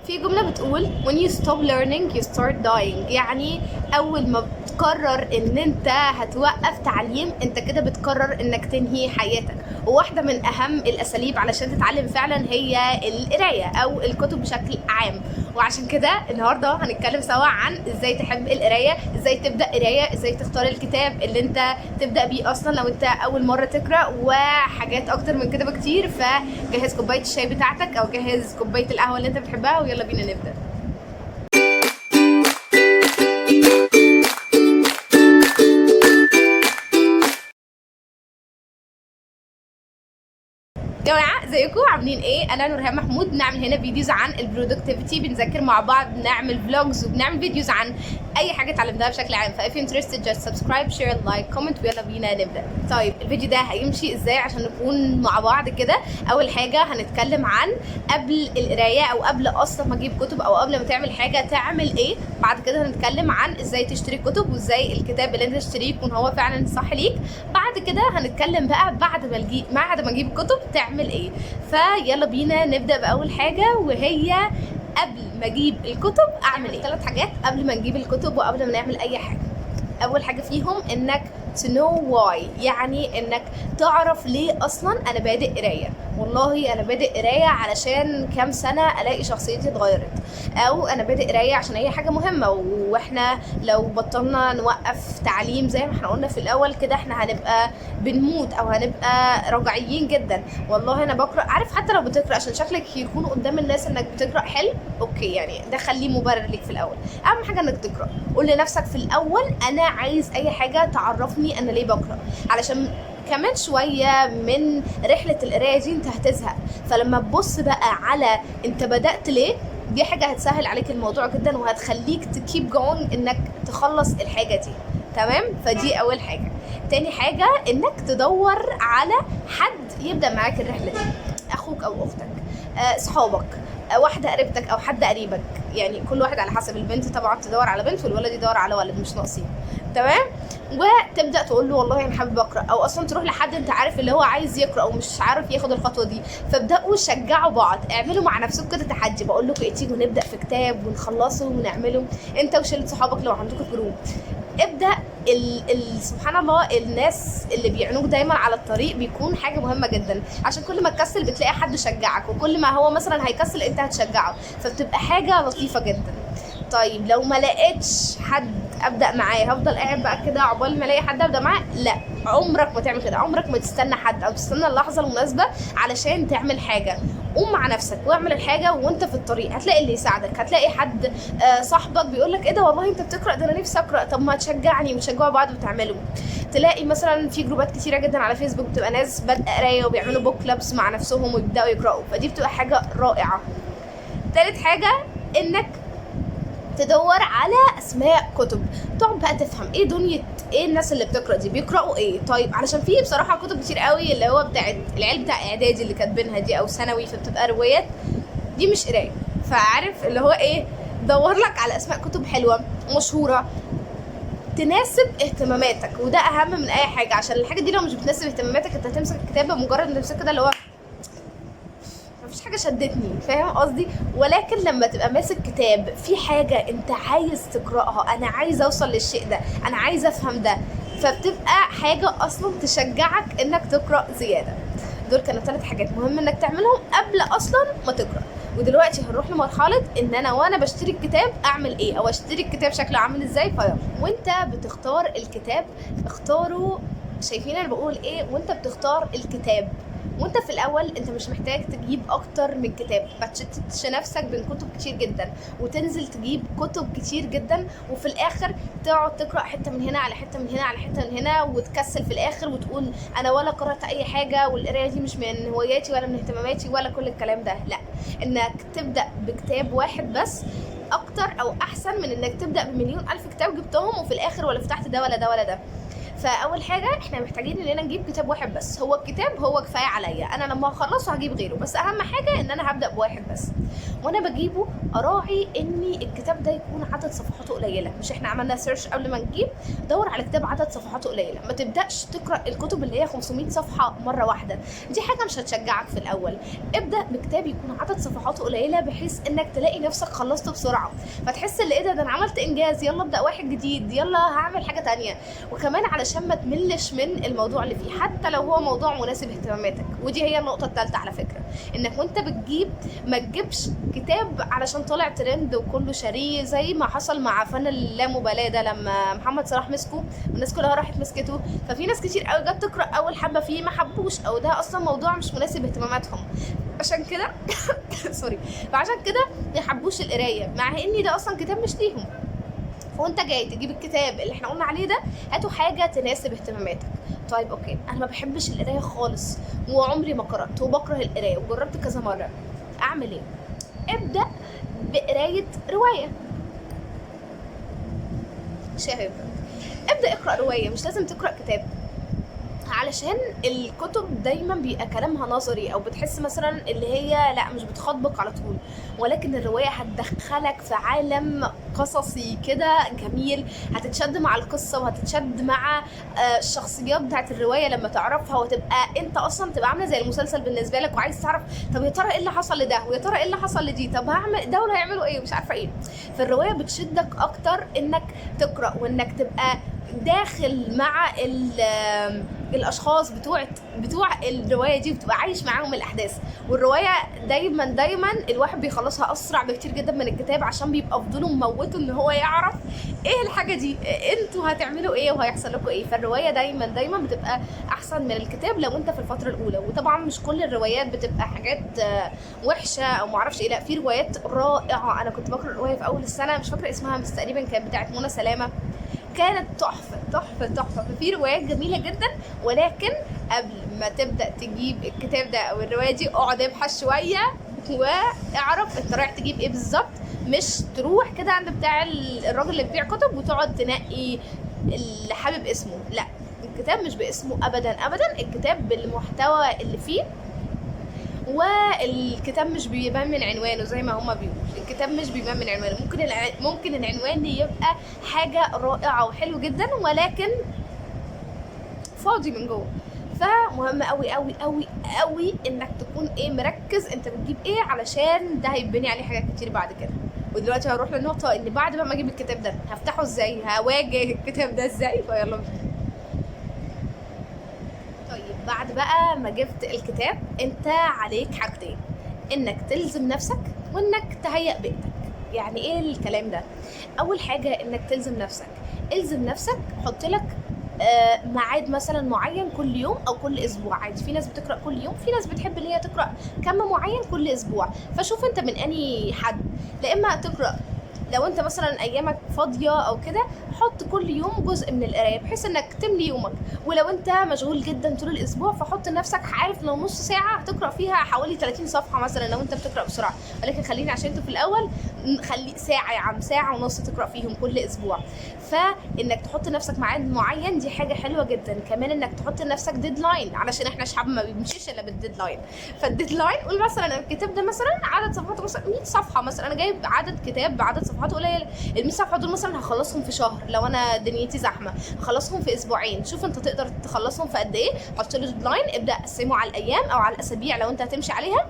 في جملة بتقول when you stop learning you start dying، يعني أول ما بتقرر إن أنت هتوقف تعليم أنت كده بتقرر إنك تنهي حياتك. وواحدة من أهم الأساليب علشان تتعلم فعلا هي القراية أو الكتب بشكل عام. وعشان كده النهاردة هنتكلم سوا عن إزاي تحب القراية، إزاي تبدأ قراية، إزاي تختار الكتاب اللي أنت تبدأ بيه أصلا لو أنت أول مرة تقرأ، وحاجات أكتر من كده بكتير. فجهز كوباية الشاي بتاعتك أو جهز كوباية القهوة اللي أنت بتحبها ويلا بينا نبدأ. جماعة ازيكم عاملين ايه؟ انا نورهان محمود، بنعمل هنا فيديوز عن البرودكتيفيتي، بنذاكر مع بعض، بنعمل فلوجز وبنعمل فيديوز عن اي حاجة اتعلمناها بشكل عام. ف if you're interested just subscribe share like comment ويلا بينا نبدأ. طيب الفيديو ده هيمشي ازاي عشان نكون مع بعض كده؟ اول حاجة هنتكلم عن قبل القراية او قبل اصلا ما تجيب كتب او قبل ما تعمل حاجة تعمل ايه. بعد كده هنتكلم عن ازاي تشتري كتب وازاي الكتاب اللي انت تشتريه يكون هو فعلا صح ليك. بعد كده هنتكلم بقى بعد ما نجيب الكتب تعمل ايه. فيلا بينا نبدأ بأول حاجة وهي قبل ما اجيب الكتب اعمل ايه. 3 حاجات قبل ما نجيب الكتب وقبل ما نعمل اي حاجة. اول حاجة فيهم انك to know why، يعني انك تعرف ليه اصلا انا بادئ قرايه. والله انا بادئ قرايه علشان كام سنه الاقي شخصيتي اتغيرت، او انا بادئ قرايه عشان هي حاجه مهمه، واحنا لو بطلنا نوقف تعليم زي ما احنا قلنا في الاول كده احنا هنبقى بنموت او هنبقى رجعيين جدا. والله انا بقرا، عارف، حتى لو بتقرا عشان شكلك يكون قدام الناس انك بتقرا حلو، اوكي، يعني ده خليه مبرر ليك في الاول. اهم حاجه انك تقرا. قول لنفسك في الاول انا عايز اي حاجه تعرفني انا ليه بقرا، علشان كمان شوية من رحلة القراية دي انت هتزهق. فلما تبص بقى على انت بدأت ليه، دي حاجة هتسهل عليك الموضوع جدا وهتخليك تكيب جوينج انك تخلص الحاجة دي. تمام؟ فدي اول حاجة. تاني حاجة انك تدور على حد يبدأ معاك الرحلة دي، اخوك او اختك، صحابك، واحدة قريبتك او حد قريبك، يعني كل واحد على حسب. البنت طبعا تدور على بنت والولد يدور على ولد، مش ناقصين. تمام؟ وتبدا تقول له والله انا حابب اقرا، او اصلا تروح لحد انت عارف اللي هو عايز يقرا ومش عارف ياخد الخطوه دي. فابداوا شجعوا بعض، اعملوا مع نفسكم كده تحدي. بقول لكم ايه، تيجوا نبدا في كتاب ونخلصه ونعمله انت وشله صحابك لو عندكم جروب. ابدا. سبحان الله، الناس اللي بيعينوك دايما على الطريق بيكون حاجه مهمه جدا، عشان كل ما تكسل بتلاقي حد شجعك، وكل ما هو مثلا هيكسل انت هتشجعه، فبتبقى حاجه لطيفه جدا. طيب لو ما لقيتش حد ابدا معاه، هفضل قاعد بقى كده عقبال ما الاقي حد ابدا معاه؟ لا، عمرك ما تعمل كده. عمرك ما تستنى حد او تستنى اللحظه المناسبه علشان تعمل حاجه. قوم مع نفسك واعمل الحاجه وانت في الطريق، هتلاقي اللي يساعدك، هتلاقي حد صاحبك بيقول لك ايه ده والله انت بتقرا، ده انا نفسي اقرا، طب ما تشجعني، وتشجعوا بعض وتعملوا. تلاقي مثلا في جروبات كتيره جدا على فيسبوك بتبقى ناس بادئه قرايه وبيعملوا بوك كلابس مع نفسهم ويبداوا يقراوا، فدي بتبقى حاجه رائعه. تالت حاجه انك تدور على اسماء كتب، تقعد بقى تفهم ايه دنيا ايه الناس اللي بتقرا دي، بيقراوا ايه. طيب علشان في بصراحه كتب كتير قوي اللي هو بتاعت العيال بتاع اعدادي اللي كاتبينها دي او ثانوي، فبتبقى روايات، دي مش قرايه. فعارف اللي هو ايه، دور لك على اسماء كتب حلوه مشهوره تناسب اهتماماتك، وده اهم من اي حاجه. عشان الحاجه دي لو مش بتناسب اهتماماتك انت هتمسك الكتاب بمجرد ما تمسك كده اللي هو مفيش حاجه شدتني، فاهم قصدي؟ ولكن لما تبقى ماسك كتاب في حاجه انت عايز تقراها، انا عايز اوصل للشيء ده، انا عايز افهم ده، فبتبقى حاجه اصلا تشجعك انك تقرا زياده. دول كانوا 3 حاجات مهم انك تعملهم قبل اصلا ما تقرا. ودلوقتي هنروح لمرحله ان انا وانا بشتري الكتاب اعمل ايه، او اشتري الكتاب شكله عامل ازاي. فيلا وانت بتختار الكتاب اختاره، شايفين انا بقول ايه؟ وانت بتختار الكتاب وانت في الاول انت مش محتاج تجيب اكتر من كتاب، ما تشتتش نفسك بين كتب كتير جدا وتنزل تجيب كتب كتير جدا، وفي الاخر تقعد تقرا حته من هنا على حته من هنا على حته من هنا، وتكسل في الاخر وتقول انا ولا قرأت اي حاجه والقرايه دي مش من هواياتي ولا من اهتماماتي ولا كل الكلام ده. لا، انك تبدا بكتاب واحد بس اكتر او احسن من انك تبدا بمليون الف كتاب جبتهم وفي الاخر ولا فتحت ده ولا ده ولا ده. فاول حاجه احنا محتاجين اننا نجيب كتاب واحد بس، هو الكتاب هو كفايه عليا، انا لما اخلصه هجيب غيره، بس اهم حاجه ان انا هبدا بواحد بس. وانا بجيبه اراعي ان الكتاب ده يكون عدد صفحاته قليله. مش احنا عملنا سيرش قبل ما نجيب؟ دور على كتاب عدد صفحاته قليله، ما تبداش تقرا الكتب اللي هي 500 صفحه مره واحده، دي حاجه مش هتشجعك في الاول. ابدا بكتاب يكون عدد صفحاته قليله بحيث انك تلاقي نفسك خلصته بسرعه، فتحس ان ايه ده انا عملت انجاز، يلا ابدا واحد جديد، يلا هعمل حاجه تانية. وكمان علشان ما تملش من الموضوع اللي فيه حتى لو هو موضوع مناسب اهتماماتك. ودي هي النقطه الثالثه على فكره، انك وانت بتجيب ما تجيبش كتاب علشان طالع ترند وكله شاريه، زي ما حصل مع فن اللامبالاه ده لما محمد صلاح مسكه والناس كلها راحت مسكته، ففي ناس كتير قوي جت تقرا اول حبه فيه ما حبوش، او ده اصلا موضوع مش مناسب اهتماماتهم، عشان كده سوري، فعشان كده ما يحبوش القرايه، مع ان ده اصلا كتاب مش ليهم. فوانت جاي تجيب الكتاب اللي احنا قلنا عليه ده، هاتوا حاجه تناسب اهتماماتك. طيب اوكي، انا ما بحبش القرايه خالص وعمري ما قرات وبكره القرايه وجربت كذا مره، اعمل ايه؟ ابدا بقرايه روايه. شاهد، ابدا اقرا روايه، مش لازم تقرا كتاب، علشان الكتب دايما بيبقى كلامها نظري، او بتحس مثلا اللي هي لا مش بتخاطبك على طول، ولكن الروايه هتدخلك في عالم قصصي كده جميل، هتتشد مع القصه وهتتشد مع الشخصيات بتاعت الروايه لما تعرفها، وتبقى انت اصلا تبقى عامله زي المسلسل بالنسبه لك، وعايز تعرف طب يا ترى ايه اللي حصل لده، ويا ترى ايه اللي حصل لدي، طب هعمل دول هيعملوا ايه، مش عارفه ايه. فالروايه بتشدك اكتر انك تقرا، وانك تبقى داخل مع الاشخاص بتوع الروايه دي، وتبقى عايش معاهم الاحداث. والروايه دايما الواحد بيخلصها اسرع بكتير جدا من الكتاب، عشان بيبقى فضوله مموته ان هو يعرف ايه الحاجه دي، انتوا هتعملوا ايه وهيحصل لكم ايه. فالروايه دايما بتبقى احسن من الكتاب لو انت في الفتره الاولى. وطبعا مش كل الروايات بتبقى حاجات وحشه او معرفش ايه، لا في روايات رائعه. انا كنت بقرا روايه في اول السنه مش فاكره اسمها، بس تقريبا كانت بتاعت منى سلامه، كانت تحفه. ففي روايات جميله جدا، ولكن قبل ما تبدا تجيب الكتاب ده او الروايه دي اقعد ابحث شويه واعرف انت رايح تجيب ايه بالظبط. مش تروح كده عند بتاع الراجل اللي بيبيع كتب وتقعد تنقي اللي حابب اسمه، لا الكتاب مش باسمه ابدا، الكتاب بالمحتوى اللي فيه. والكتاب مش بيبان من عنوانه زي ما هما بيقولوا، الكتاب مش بيبان من عنوانه، ممكن العنوان يبقى حاجه رائعه وحلو جدا ولكن فاضي من جوه. فمهم قوي انك تكون مركز انت بتجيب ايه، علشان ده هيبني عليه حاجات كتير بعد كده. ودلوقتي هروح للنقطه ان بعد ما اجيب الكتاب ده هفتحه ازاي، هواجه الكتاب ده ازاي. فيلا بعد بقى ما جبت الكتاب، انت عليك حاجتين، انك تلزم نفسك وانك تهيئ بيتك. يعني ايه الكلام ده؟ اول حاجه انك تلزم نفسك، الزم نفسك، حط لك ميعاد مثلا معين كل يوم او كل اسبوع. عادي، في ناس بتقرا كل يوم، في ناس بتحب اللي هي تقرا كم معين كل اسبوع. فشوف انت من انهي حد، لا اما تقرا لو انت مثلا ايامك فاضيه او كده، حط كل يوم جزء من القرايه بحيث انك تملي يومك. ولو انت مشغول جدا طول الاسبوع، فحط لنفسك عارف لو نص ساعه هتقرا فيها حوالي 30 صفحه مثلا لو انت بتقرا بسرعه، ولكن خليني عشان انتوا في الاول خلي ساعه يا عم، ساعه ونص تقرا فيهم كل اسبوع. فانك تحط لنفسك ميعاد معين دي حاجه حلوه جدا. كمان انك تحط لنفسك ديدلاين، علشان احنا شعب ما بيمشيش الا بالديدلاين. فالديدلاين قول مثلا الكتاب ده مثلا عدد صفحاته مثلا 100 صفحه، مثلا انا جايب عدد كتاب بعدد صفحاته قليله، ال 100 صفحه دول مثلا هخلصهم في شهر لو انا دنيتي زحمه، هخلصهم في اسبوعين. شوف انت تقدر تخلصهم في قد ايه، حط له ديدلاين، ابدا قسمه على الايام او على الاسابيع لو انت هتمشي عليها،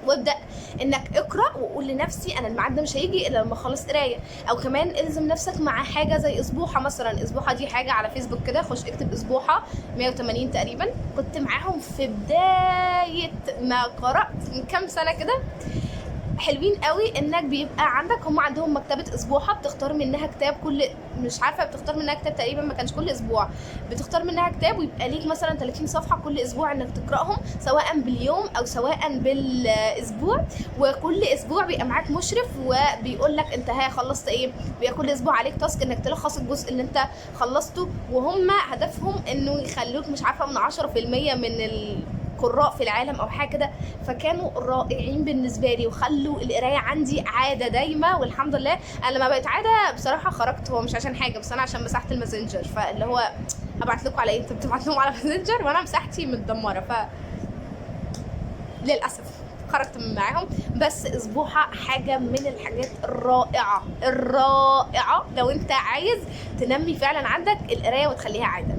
وابدا انك اقرا وقول لنفسي انا الميعاد ده مش هيجي الا لما اخلص قرايه. او كمان الزم نفسك مع حاجه زي اسبوحه مثلا. اسبوحه دي حاجه على فيسبوك كده، خش اكتب اسبوحه 180 تقريبا، كنت معاهم في بدايه ما قرات من كام سنه كده. حلوين قوي انك بيبقى عندك، هم عندهم مكتبه اسبوعها بتختار منها كتاب كل، مش عارفه بتختار منها كتاب تقريبا، ما كانش كل اسبوع بتختار منها كتاب، ويبقى ليك مثلا 30 صفحه كل اسبوع انك تقراهم سواء باليوم او سواء بالاسبوع. وكل اسبوع بيبقى معاك مشرف وبيقول لك انت خلصت ايه، بيبقى كل اسبوع عليك تاسك انك تلخص الجزء اللي انت خلصته. وهم هدفهم انه يخلوك مش عارفه من 10% من قراء في العالم او حاجه كده. فكانوا رائعين بالنسبه لي وخلوا القرايه عندي عاده دايمه، والحمد لله. انا لما بقت عاده بصراحه خرجت، هو مش عشان حاجه، بس انا عشان مساحه الماسنجر، فاللي هو هبعت لكم على ايه، انتوا بتبعت لهم على ماسنجر وانا مساحتي متدمره، ف للاسف خرجت من معاهم، بس اسبوعها حاجه من الحاجات الرائعه لو انت عايز تنمي فعلا عندك القرايه وتخليها عاده.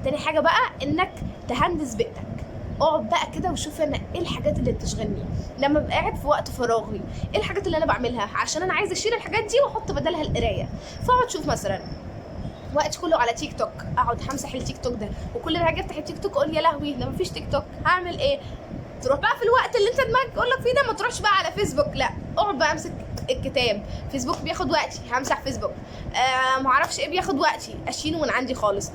تاني حاجه بقى انك تهندس بيئتك. اقعد بقى كده وشوف انا ايه الحاجات اللي بتشغلني لما ابقى قاعد في وقت فراغي، ايه الحاجات اللي انا بعملها عشان انا عايزه اشيل الحاجات دي واحط بدلها القرايه. فاقعد شوف مثلا وقت كله على تيك توك، اقعد همسح التيك توك ده، وكل ما اجي افتح التيك توك اقول يا لهوي ده مفيش تيك توك، هعمل ايه؟ تروح بقى في الوقت اللي انت دماغك تقول لك فيه ده ما تروحش بقى على فيسبوك، لا اقعد بقى امسك الكتاب. فيسبوك بياخد وقتي، همسح فيسبوك. معرفش ايه بياخد وقتي، اشيله من عندي خالص.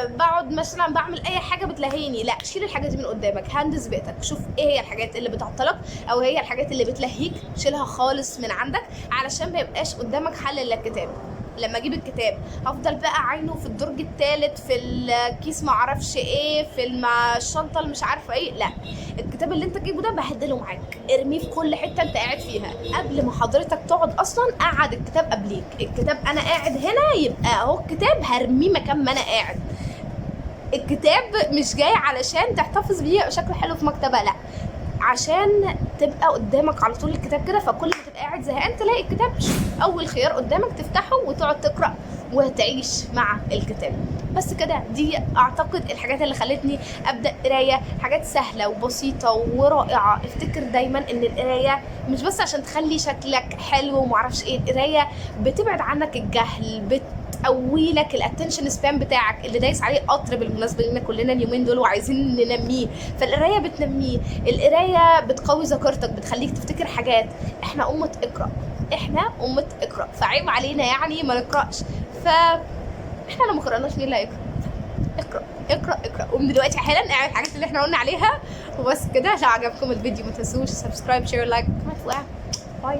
بقعد مثلا بعمل اي حاجه بتلهيني، لا شيل الحاجه دي من قدامك. هندس بيئتك، شوف ايه هي الحاجات اللي بتعطلك او هي الحاجات اللي بتلهيك، شيلها خالص من عندك علشان ما يبقاش قدامك حل الا الكتاب. لما اجيب الكتاب هفضل بقى عينه في الدرج الثالث، في الكيس معرفش ايه، في الشنطه اللي مش عارفه ايه، لا الكتاب اللي انت تجيبه ده بهدله معاك، ارميه في كل حته انت قاعد فيها. قبل ما حضرتك تقعد اصلا قعد الكتاب قبليك. الكتاب انا قاعد هنا يبقى اهو الكتاب هرميه مكان ما انا قاعد. الكتاب مش جاي علشان تحتفظ بيه شكله حلو في مكتبه، لا عشان تبقى قدامك على طول الكتاب كده، فكل ما تبقى قاعد زهقان تلاقي الكتاب اول خيار قدامك تفتحه وتقعد تقرا وتعيش مع الكتاب. بس كده، دي اعتقد الحاجات اللي خلتني ابدا قرايه، حاجات سهله وبسيطه ورائعه. افتكر دايما ان القرايه مش بس عشان تخلي شكلك حلو ومعرفش ايه، القرايه بتبعد عنك الجهل، بتقوي لك الاتنشن سبان بتاعك اللي دايس عليه قطر بالمناسبه لنا كلنا اليومين دول وعايزين ننميه. فالقرايه بتنميه، القرايه بتقوي ذاكرتك، بتخليك تفتكر حاجات. احنا امه اقرا، احنا امه اقرا، فعيب علينا يعني ما نقراش. احنا لو ما قراناش مين اللي هيقرا؟ اقرا اقرا اقرا. قوم دلوقتي حالا اعمل الحاجات اللي احنا قلنا عليها وبس كده. لو عجبكم الفيديو ما تنسوش سبسكرايب شير لايك. باي.